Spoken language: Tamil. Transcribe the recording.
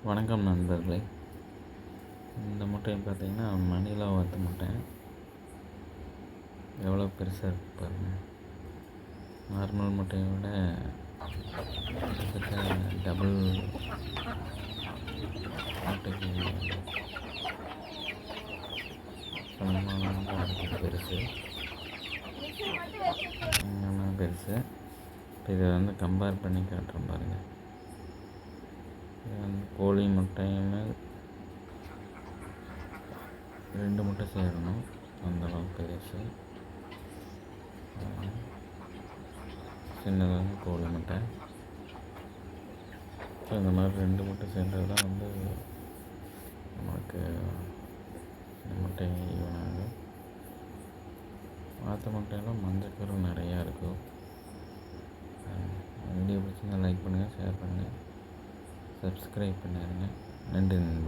வணக்கம் நண்பர்களே. இந்த முட்டையை பார்த்தீங்கன்னா மணிலா வாத்து முட்டை எவ்வளோ பெருசாக இருக்குது பாருங்கள். நார்மல் முட்டையை விட கிட்டத்தட்ட டபுள் முட்டைக்கு சமமாக இருக்குது பெருசு. பெருசு. இப்போ இதை கம்பேர் பண்ணி காட்டுறேன் பாருங்கள். கோழி முட்டையுமே 2 முட்டை சேரணும், அந்தளவுக்கு பெருசு. சின்னதாக கோழி முட்டை. ஸோ இந்த மாதிரி 2 முட்டை சேர்ந்தது தான் நமக்கு இந்த முட்டை ஈவனாகும். வாத்து முட்டையெல்லாம் மஞ்சக்கரு நிறையா இருக்கும். வீடியோ பிடிச்சிருந்தா லைக் பண்ணுங்கள், ஷேர் பண்ணுங்கள், சப்ஸ்கிரைப் பண்ணிடுங்க. நன்றி நண்பர்களே.